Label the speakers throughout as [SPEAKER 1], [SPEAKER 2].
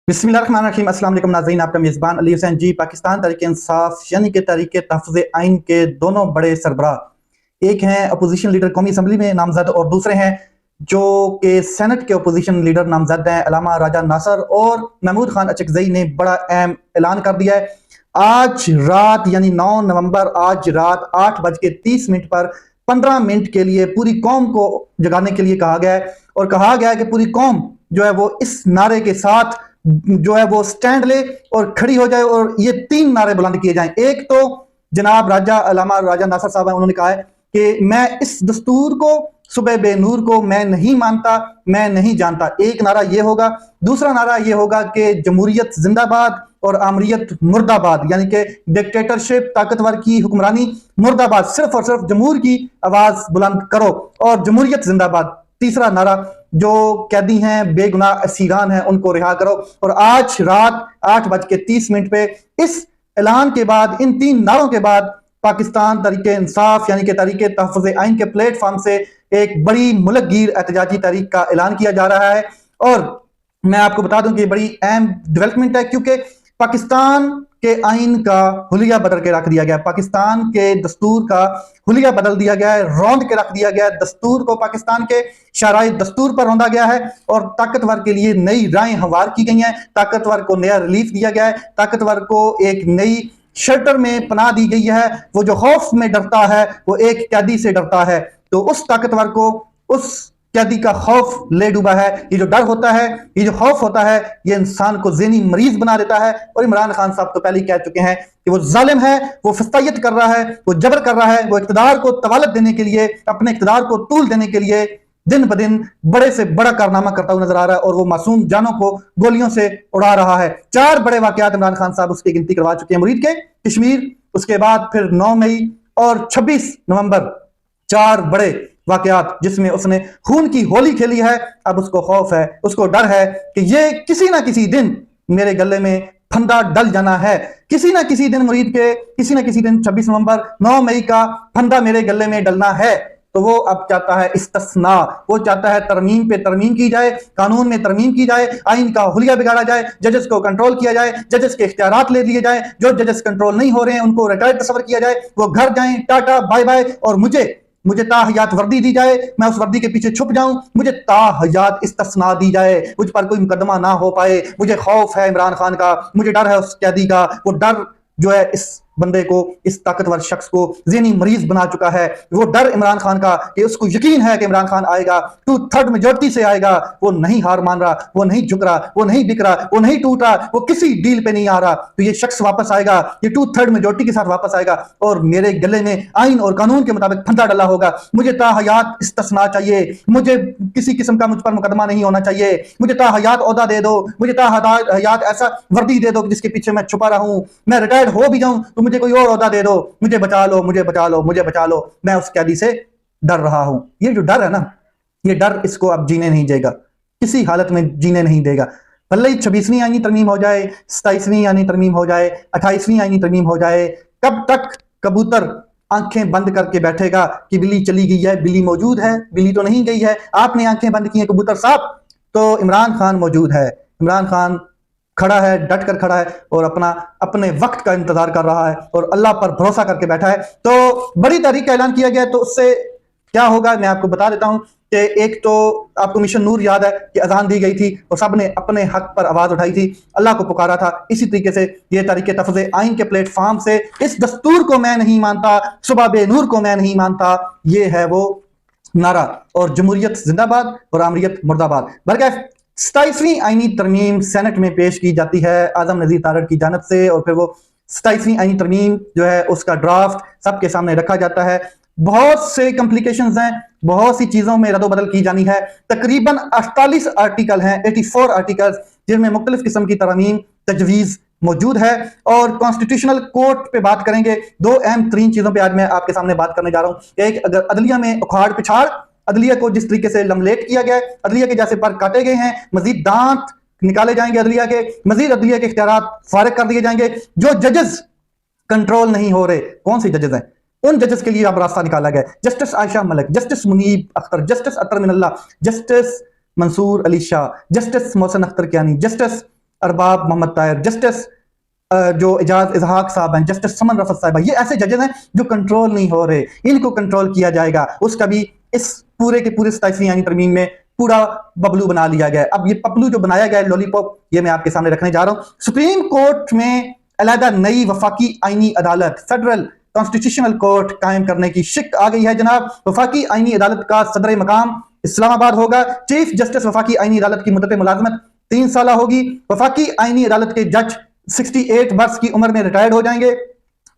[SPEAKER 1] बिस्मिल्लाहिर्रहमानिर्रहीम। अस्सलाम वालेकुम नाज़रीन, आपका मेज़बान अली हुसैन जी। पाकिस्तान तहरीक-ए-इंसाफ यानी कि तहफ़्फ़ुज़-ए-आइन के दोनों बड़े सरबराह, एक हैं अपोजिशन लीडर कौमी असम्बली में नामज़द और दूसरे हैं जो कि सेनेट के अपोजिशन लीडर नामज़द हैं अल्लामा राजा नासर और महमूद खान अचकज़ई ने बड़ा अहम ऐलान कर दिया है। आज रात यानी 9 नवंबर आज रात 8:30 पर 15 मिनट के लिए पूरी कौम को जगाने के लिए कहा गया है और कहा गया है कि पूरी कौम जो है वो इस नारे के साथ जो है वो स्टैंड ले और खड़ी हो जाए और ये 3 नारे बुलंद किए जाएं। एक तो जनाब अल्लामा राजा नासर साहब हैं, उन्होंने कहा है कि मैं इस दस्तूर को सुबह बेनूर को मैं नहीं मानता, मैं नहीं जानता। एक नारा ये होगा। दूसरा नारा ये होगा कि जमहूरियत जिंदाबाद और आमरीत मुर्दाबाद, यानी कि डिक्टेटरशिप, ताकतवर की हुक्मरानी मुर्दाबाद। सिर्फ और सिर्फ जमहूर की आवाज बुलंद करो और जमहूरियत जिंदाबाद। तीसरा नारा, जो कैदी हैं, बेगुनाह असीरान हैं, उनको रिहा करो। और आज रात 8:30 पे इस ऐलान के बाद, इन 3 नारों के बाद, पाकिस्तान तहरीक-ए-इंसाफ यानी कि तहफ़्फ़ुज़-ए-आइन के प्लेटफॉर्म से एक बड़ी मुल्कगीर एहतजाजी तहरीक का ऐलान किया जा रहा है। और मैं आपको बता दूं कि ये बड़ी अहम डेवलपमेंट है, क्योंकि पाकिस्तान के आइन का हुलिया बदल के रख दिया गया, पाकिस्तान के दस्तूर का हुलिया बदल दिया गया है, रौंद के रख दिया गया है। दस्तूर को पाकिस्तान के शराय दस्तूर पर रौंदा गया है और ताकतवर के लिए नई राहें हमवार की गई हैं। ताकतवर को नया रिलीफ दिया गया है, ताकतवर को एक नई शेल्टर में पनाह दी गई है। वो जो खौफ में डरता है वो एक कैदी से डरता है, तो उस ताकतवर को उस कैदी का खौफ ले डूबा है। ये जो डर होता है, ये जो खौफ होता है, ये इंसान को ज़हनी मरीज बना देता है। और इमरान खान साहब तो पहले ही कह चुके हैं कि वो जालिम है, वो फस्तायत कर रहा है, वो जबर कर रहा है, वो इक़्तिदार को तवालत देने के लिए, अपने इक़्तिदार को तूल देने के लिए दिन ब दिन बड़े से बड़ा कारनामा करता हुआ नजर आ रहा है और वो मासूम जानों को गोलियों से उड़ा रहा है। 4 बड़े वाकयात इमरान खान साहब उसकी गिनती करवा चुके हैं। मुरीद के कश्मीर, उसके बाद फिर 9 मई और 26 नवंबर, 4 बड़े वाकयात जिसमें उसने खून की होली खेली है। अब उसको खौफ है, उसको डर है कि ये किसी ना किसी दिन मेरे गले में फंदा डल जाना है। किसी ना किसी दिन मुरीद के, किसी ना किसी दिन 26 नवंबर 9 मई का फंदा मेरे गले में डलना है। तो वो अब चाहता है इस्तिस्ना, वो चाहता है तरमीम पे तरमीम की जाए, कानून में तरमीम की जाए, आइन का हुलिया बिगाड़ा जाए, जजेस को कंट्रोल किया जाए, जजेस के इख्तियारात ले लिए जाए। जो जजेस कंट्रोल नहीं हो रहे हैं उनको रिटायर्ड तस्वर किया जाए, वो घर जाएं, टाटा बाय बाय, और मुझे ताहयात वर्दी दी जाए, मैं उस वर्दी के पीछे छुप जाऊं, मुझे ताहयात इस्तिस्ना दी जाए, मुझ पर कोई मुकदमा ना हो पाए। मुझे खौफ है इमरान खान का, मुझे डर है उस कैदी का। वो डर जो है इस बंदे को, इस ताकतवर शख्स को ज़हनी मरीज बना चुका है। वो डर इमरान खान का कि उसको यकीन है कि इमरान खान आएगा, 2/3 मेजॉरिटी से आएगा। वो नहीं हार मान रहा, वो नहीं झुक रहा, वो नहीं बिक रहा, वो नहीं टूट रहा, वो किसी डील पे नहीं आ रहा। तो ये शख्स वापस आएगा, ये 2/3 मेजॉरिटी के साथ वापस आएगा और मेरे गले में आइन और कानून के मुताबिक फंदा डला होगा। मुझे ताहयात इस्तिस्ना चाहिए, मुझे किसी किस्म का मुझ पर मुकदमा नहीं होना चाहिए। मुझे ताहयात ओहदा दे दो, मुझे ताहयात ऐसा वर्दी दे दो जिसके पीछे मैं छुपा रहूं। मैं रिटायर्ड हो भी जाऊं तो मुझे कोई और ओहदा दे दो। मुझे बचा लो, मुझे बचा लो, मुझे बचा लो। मैं उस कैदी से डर रहा हूं। ये जो डर है ना, ये डर इसको अब जीने नहीं देगा, किसी हालत में जीने नहीं देगा। भले ही 26वीं आईनी तरमीम हो जाए, 27वीं आईनी तरमीम हो जाए, 28वीं आईनी तरमीम हो जाए, कब तक कबूतर आंखें बंद करके बैठेगा कि बिल्ली चली गई है? बिल्ली मौजूद है, बिल्ली तो नहीं गई है। आपने आंखें बंद की हैं कबूतर साहब, तो इमरान खान मौजूद है। इमरान खान खड़ा है, डट कर खड़ा है और अपने वक्त का इंतजार कर रहा है और अल्लाह पर भरोसा करके बैठा है। तो बड़ी तारीख का ऐलान किया गया, तो उससे क्या होगा मैं आपको बता देता हूं कि एक तो आपको मिशन नूर याद है कि अजान दी गई थी और सबने अपने हक पर आवाज उठाई थी, अल्लाह को पुकारा था। इसी तरीके से ये तहरीक तहफ़्फ़ुज़-ए-आइन के प्लेटफॉर्म से इस दस्तूर को मैं नहीं मानता, सुबह बेनूर को मैं नहीं मानता, ये है वो नारा। और जमहूरियत जिंदाबाद और आमरीत मुर्दाबाद। बल्कि 27वीं आईनी तरमीम सेनेट में पेश की जाती है आजम नजीर तारड़ की जानिब से और फिर वो 27वीं आईनी तरमीम जो है उसका ड्राफ्ट सबके सामने रखा जाता है। बहुत से कॉम्प्लिकेशंस हैं, बहुत सी चीजों में रद्दोबदल की जानी है। तकरीबन 48 आर्टिकल हैं, 84 आर्टिकल्स, जिनमें मुख्तलिफ किस्म की तरमीम तजवीज़ मौजूद है। और कॉन्स्टिट्यूशनल कोर्ट पे बात करेंगे। 2 अहम तरीन चीजों पे आज मैं आपके सामने बात करने जा रहा हूं। एक, अगर अदलिया में उखाड़ पिछाड़, अदलिया को जिस तरीके से लमलेट किया गया है, अदलिया के जैसे पर काटे गए हैं, मजीद दांत निकाले जाएंगे अदलिया के, मजीद अदलिया के इख्तियारात फारिग कर दिए जाएंगे। जो जजेस कंट्रोल नहीं हो रहे, कौन से जजेस हैं, उन जजेस के लिए अब रास्ता निकाला गया। Justice Ayesha Malik, justice Munib Akhtar, justice Athar Minallah, justice Mansoor Ali Shah, justice Mohsin Akhtar Kayani, justice Arbab Mohammad Tahir, justice जो एजाज इजहाक साहब हैं, जस्टिस समन रफत साहिबा, ये ऐसे जजेस हैं जो कंट्रोल नहीं हो रहे, इनको कंट्रोल किया जाएगा। उसका भी इस पूरे के पूरे 27वीं आईनी तरमीम में पूरा बबलू बना लिया गया है। अब ये पपलू जो बनाया गया है, लॉलीपॉप, ये मैं आपके सामने रखने जा रहा हूं। सुप्रीम कोर्ट में अलहदा नई वफाकी आईनी अदालत, फेडरल कॉन्स्टिट्यूशनल कोर्ट कायम करने की शिक आ गई है जनाब। वफाकी आईनी अदालत का सदर मकाम इस्लामाबाद होगा। चीफ जस्टिस वफाकी आईनी अदालत की मुद्दत मुलाजमत 3 साल होगी। वफाकी आईनी अदालत के जज 68 वर्ष की उम्र में रिटायर्ड हो जाएंगे।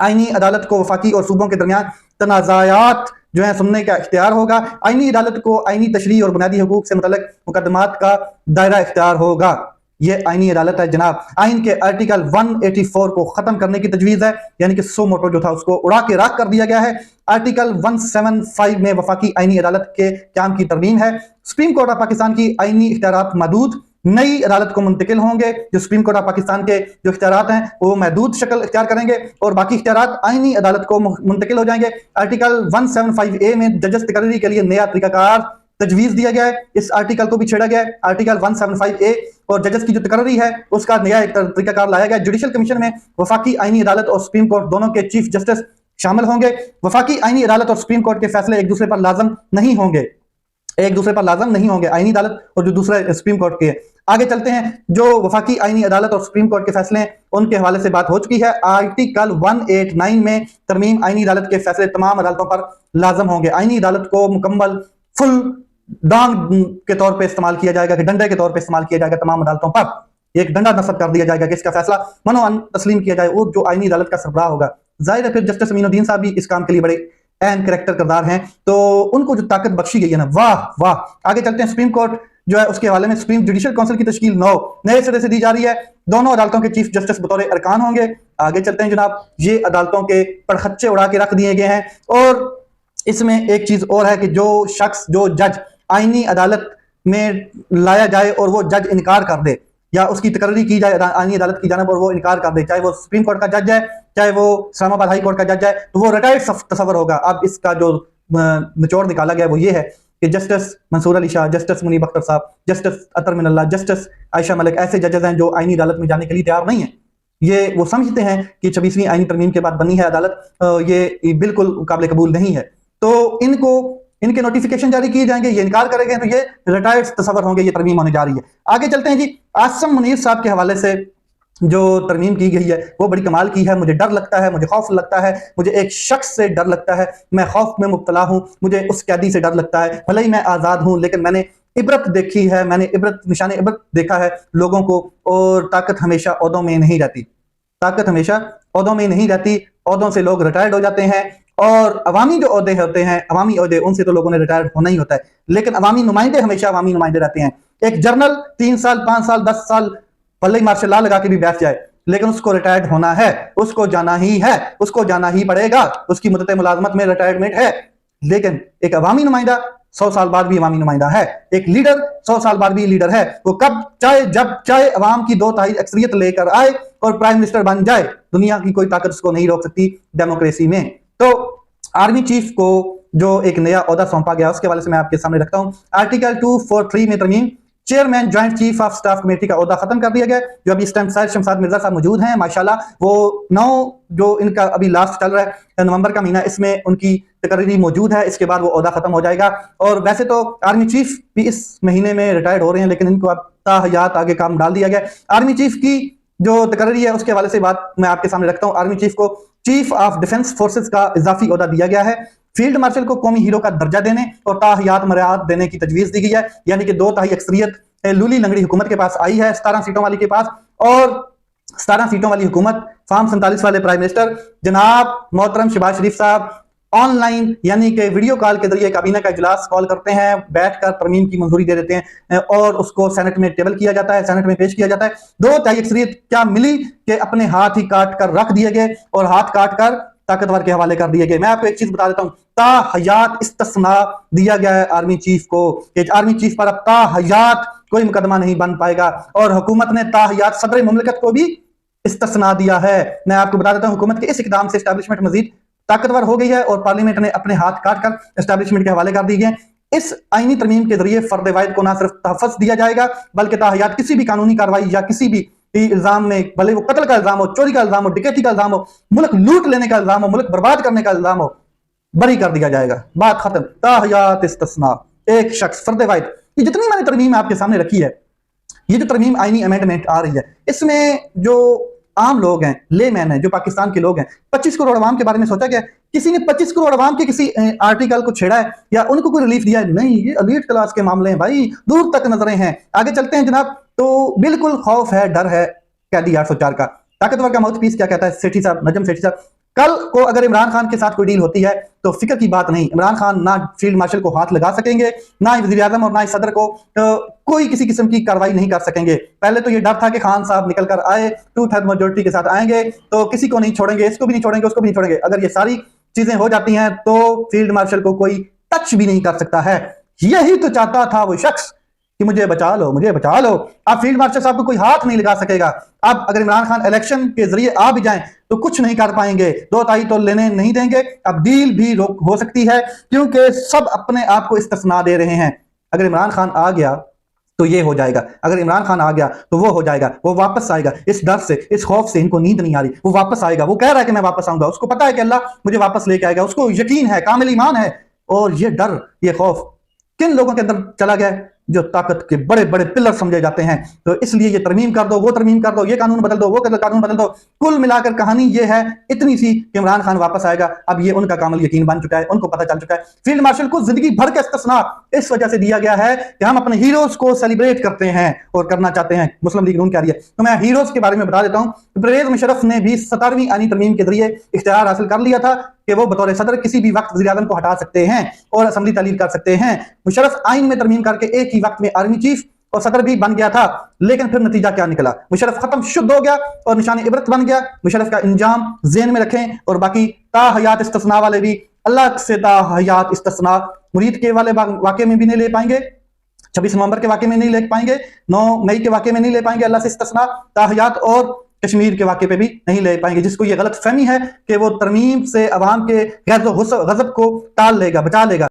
[SPEAKER 1] आईनी अदालत को वफाकी और सूबों के दरमियान तनाज़ायात जो है सुनने का इख्तियार होगा। आईनी अदालत को आईनी तशरीह और बुनियादी हकूक से मुतल्लिक मुकदमात का दायरा इख्तियार होगा। ये आईनी अदालत है जनाब। आइन के आर्टिकल 184 को खत्म करने की तजवीज है, यानी कि सो मोटो जो था उसको उड़ा के राख कर दिया गया है। आर्टिकल 175 में वफाकी आईनी अदालत के क्याम की तरमीम है। सुप्रीम कोर्ट ऑफ पाकिस्तान की आईनी इख्तियारात महदूद नई अदालत को मुंतकिल होंगे। जो सुप्रीम कोर्ट ऑफ पाकिस्तान के जो इख्तियारात हैं वो महदूद शक्ल इख्तियार करेंगे और बाकी इख्तियारात आईनी अदालत को मुंतकिल हो जाएंगे। आर्टिकल 175A में जजेस तकरीरी के लिए नया तरीकाकार तजवीज दिया गया है। इस आर्टिकल को भी छेड़ा गया है। आर्टिकल 175A और जजेस की जो तकरीरी है उसका नया एक तरीकाकार लाया गया। जुडिशल कमीशन में वफाकी आईनी अदालत और सुप्रीम कोर्ट दोनों के चीफ जस्टिस शामिल होंगे। वफाकी आईनी अदालत और सुप्रीम कोर्ट के फैसले एक दूसरे पर लाजम नहीं होंगे, आईनी अदालत और जो दूसरा सुप्रीम कोर्ट के। आगे चलते हैं, जो वफाकी आईनी अदालत और सुप्रीम कोर्ट के फैसले हैं उनके हवाले से बात हो चुकी है। आर्टिकल 189 में तरमीम, आईनी अदालत के फैसले तमाम अदालतों पर लाजम होंगे। आईनी अदालत को मुकम्मल फुल डांग के तौर पे इस्तेमाल किया जाएगा, कि डंडे के तौर पे इस्तेमाल किया जाएगा। तमाम अदालतों पर एक डंडा नस्ब कर दिया जाएगा कि इसका फैसला मनो तस्लीम किया जाए। वो जो आईनी अदालत का सरबराह होगा, जाहिर है फिर जस्टिस अमीनुद्दीन साहब भी इस काम के लिए बड़े अहम कैरेक्टर किरदार हैं, तो उनको जो ताकत बख्शी गई है ना, वाह वाह। आगे चलते हैं, सुप्रीम कोर्ट जो है उसके हवाले में सुप्रीम जुडिशल काउंसिल की तश्कील नए सिरे से दी जा रही है। दोनों अदालतों के चीफ जस्टिस बतौर अरकान होंगे। आगे चलते हैं जनाब, ये अदालतों के पड़खच्चे उड़ा के रख दिए गए हैं। और इसमें एक चीज और है कि जो शख्स, जो जज आईनी अदालत में लाया जाए और वो जज इनकार कर दे या उसकी तकरीरी की जाए आईनी अदालत की जानब और वो इनकार कर दे, चाहे वो सुप्रीम कोर्ट का जज है, चाहे वो इस्लामाबाद हाई कोर्ट का जज है, तो वो रिटायर्ड तस्वर होगा। अब इसका जो निचोड़ निकाला गया वो ये है कि जस्टिस मंसूर अली शाह, जस्टिस मुनीब अख्तर साहब, जस्टिस अतर मिनल्ला, जस्टिस आयशा मलिक ऐसे जजेस हैं जो आईनी अदालत में जाने के लिए तैयार नहीं है। ये वो समझते हैं कि 26वीं आईनी तरमीम के बाद बनी है अदालत, ये बिल्कुल काबिल कबूल नहीं है, तो इनके नोटिफिकेशन जारी किए जाएंगे, ये इनकार करेंगे तो ये रिटायर्ड तस्वर होंगे। ये तरमीम होने जा रही है। आगे चलते हैं जी, आसम मुनीर साहब के हवाले से जो तरमीम की गई है वो बड़ी कमाल की है। मुझे डर लगता है, मुझे खौफ लगता है, मुझे एक शख्स से डर लगता है, मैं खौफ में मुब्तला हूं, मुझे उस कैदी से डर लगता है। भले ही मैं आजाद हूं लेकिन मैंने इबरत देखी है, मैंने निशान इबरत देखा है लोगों को। और ताकत हमेशा ओहदों में नहीं रहती, ताकत हमेशा ओहदों में नहीं रहती। ओहदों से लोग रिटायर्ड हो जाते हैं और अवामी जो ओहदे होते हैं, अवामी ओहदे, उनसे तो लोगों ने रिटायर्ड होना ही होता है, लेकिन अवामी नुमाइंदे हमेशा अवामी नुमाइंदे रहते हैं। एक जर्नल 3 साल 5 साल 10 साल पल्ले मार्शल लॉ लगा के भी बैठ जाए, लेकिन उसको रिटायर्ड होना है, उसको जाना ही है, उसको जाना ही पड़ेगा, उसकी मुद्दत मुलाजमत में रिटायरमेंट है। लेकिन एक अवामी नुमाइंदा 100 साल बाद भी अवामी नुमाइंदा है, एक लीडर 100 साल बाद भी लीडर है। वो कब चाहे, जब चाहे अवाम की 2/3 अक्सरियत लेकर आए और प्राइम मिनिस्टर बन जाए, दुनिया की कोई ताकत उसको नहीं रोक सकती डेमोक्रेसी में। तो आर्मी चीफ को जो एक नया ओहदा सौंपा गया उसके हवाले से मैं आपके सामने रखता हूं। आर्टिकल 243 में तरमीम, chairman joint chief of staff committee का ओहदा खत्म कर दिया गया। जो अभी इस टाइम सैयद शमशाद मिर्जा साहब मौजूद हैं माशाल्लाह, वो 9 जो इनका अभी लास्ट चल रहा है नवंबर का महीना, इसमें उनकी तकरीरी मौजूद है। इसके बाद वो ओहदा खत्म हो जाएगा। और वैसे तो आर्मी चीफ भी इस महीने में रिटायर्ड हो रहे हैं, लेकिन इनको अब ताहयात आगे काम डाल दिया गया। आर्मी चीफ की जो तकरीरी है उसके हवाले से बात मैं आपके सामने रखता हूँ। आर्मी चीफ को चीफ ऑफ डिफेंस फोर्सेस का इजाफी ओहदा दिया गया है। फील्ड मार्शल को कौमी हीरो का दर्जा देने और ताहयात मर्याद देने की तजवीज दी गई है, यानी कि 2/3 अक्सरियत लूली लंगड़ी हुकूमत के पास आई है 17 सीटों वाली के पास। और 17 सीटों वाली हुकूमत, फॉर्म 47 वाले प्राइम मिनिस्टर जनाब मोहतरम शहबाज शरीफ साहब ऑनलाइन यानी कि वीडियो कॉल के जरिए काबीना का इजलास कॉल करते हैं, बैठकर तरमीम की मंजूरी दे देते हैं और उसको सेनेट में टेबल किया जाता है, सेनेट में पेश किया जाता है। 2/3 अक्सरियत क्या मिली कि अपने हाथ ही काट कर रख दिए गए और हाथ काट कर ताकतवर के हवाले कर दिए गए। मैं आपको एक चीज बता देता हूं, ताहयात इस्तिस्ना दिया गया है आर्मी चीफ को, कि आर्मी चीफ पर अब ताहयात कोई मुकदमा नहीं बन पाएगा। और हुकूमत ने ताहयात सदर मुमलिकत को भी इस्तिस्ना दिया है। मैं आपको बता देता हूं, हुकूमत के इस इकदाम से एस्टैब्लिशमेंट मजीद ताकतवर हो गई है और पार्लियामेंट ने अपने हाथ काट कर एस्टैब्लिशमेंट के हवाले कर दी गए। इस आईनी तरमीम के जरिए फर्द वाहिद को ना सिर्फ तहफ़्फ़ुज़ दिया जाएगा, बल्कि ताहयात किसी भी कानूनी कार्रवाई या किसी भी इल्जाम में, भले वो कत्ल का इल्जाम हो, चोरी का इल्जाम हो, डकैती का इल्जाम हो, मुल्क लूट लेने का इल्जाम हो, मुल्क बर्बाद करने का इल्जाम हो, बरी कर दिया जाएगा। बात खत्म। ताहयात इस्तिस्ना, एक शख्स फर्द वाहिद। ये जितनी मैंने तरमीम आपके सामने रखी है, ये जो तरमीम आईनी अमेंडमेंट आ रही है, इसमें जो आम लोग हैं, लेमैन हैं, जो पाकिस्तान के लोग हैं, 25 करोड़ अवाम के बारे में सोचा क्या? किसी ने 25 करोड़ अवाम के किसी आर्टिकल को छेड़ा है या उनको कोई रिलीफ दिया है? नहीं, ये एलीट क्लास के मामले हैं भाई, दूर तक नजरें हैं। आगे चलते हैं जनाब। तो बिल्कुल खौफ है, डर है कैदी 804 का। ताकतवर का माउथ पीस क्या कहता है? सेठी साहब, नजम सेठी साहब, कल को अगर इमरान खान के साथ कोई डील होती है तो फिक्र की बात नहीं, इमरान खान ना फील्ड मार्शल को हाथ लगा सकेंगे, ना ही वज़ीर आज़म और ना ही सदर को कोई किसी किस्म की कार्रवाई नहीं कर सकेंगे। पहले तो ये डर था कि खान साहब निकल कर आए, 2/3 मेजोरिटी के साथ आएंगे तो किसी को नहीं छोड़ेंगे, इसको भी नहीं छोड़ेंगे, उसको भी नहीं छोड़ेंगे। अगर ये सारी चीजें हो जाती हैं तो फील्ड मार्शल को कोई टच भी नहीं कर सकता है। यही तो चाहता था वो शख्स कि मुझे बचा लो, मुझे बचा लो। अब फील्ड मार्शल साहब को कोई हाथ नहीं लगा सकेगा। अब अगर इमरान खान इलेक्शन के जरिए आ भी जाएं तो कुछ नहीं कर पाएंगे, 2 ताई तो लेने नहीं देंगे। अब डील भी रोक हो सकती है क्योंकि सब अपने आप को इस्तिस्ना दे रहे हैं। अगर इमरान खान आ गया तो ये हो जाएगा, अगर इमरान खान आ गया तो वो हो जाएगा, वो वापस आएगा। इस डर से, इस खौफ से इनको नींद नहीं आ रही, वो वापस आएगा। वो कह रहा है कि मैं वापस आऊंगा, उसको पता है कि अल्लाह मुझे वापस लेके आएगा, उसको यकीन है, कामिल ईमान है। और ये डर, ये खौफ किन लोगों के अंदर चला गया है? जो ताकत के बड़े बड़े पिलर समझे जाते हैं। तो इसलिए ये तरमीम कर दो, वो तरमीम कर दो, ये कानून बदल दो, वो कानून बदल दो। कुल मिलाकर कहानी ये है इतनी सी कि इमरान खान वापस आएगा। अब ये उनका कामिल यकीन बन चुका है, उनको पता चल चुका है। फील्ड मार्शल को जिंदगी भर का इस्तिस्ना इस वजह से दिया गया है कि हम अपने हीरोज को सेलिब्रेट करते हैं और करना चाहते हैं। मुस्लिम लीग नून कह रही है। तो मैं हीरोज के बारे में बता देता हूं। परवेज मुशर्रफ ने भी 17वीं आईनी तरमीम के जरिए इख्तियार हासिल कर लिया था कि वो बतौर सदर किसी भी वक्त वज़ीर आज़म को हटा सकते हैं और असम्बली तालील कर सकते हैं। मुशर्रफ आइन में तरमीम करके एक ही वक्त में आर्मी चीफ और सदर भी बन गया था, लेकिन फिर नतीजा क्या निकला? मुशर्रफ खत्म, शुद्ध हो गया और निशान इबरत बन गया। मुशर्रफ का इंजाम ज़हन में रखें। और बाकी ताहयात इस्तिस्ना वाले भी अल्लाह से ताहयात इस्तिस्ना मुरीद के वाले वाक़े में भी नहीं ले पाएंगे, 26 नवंबर के वाक़े में नहीं ले पाएंगे, 9 मई के वाक़े में नहीं ले पाएंगे अल्लाह से इस्तिस्ना ताहयात, और कश्मीर के वाक़े पे भी नहीं ले पाएंगे। जिसको ये गलत फहमी है कि वो तरमीम से अवाम के गज़ब को टाल लेगा, बचा लेगा।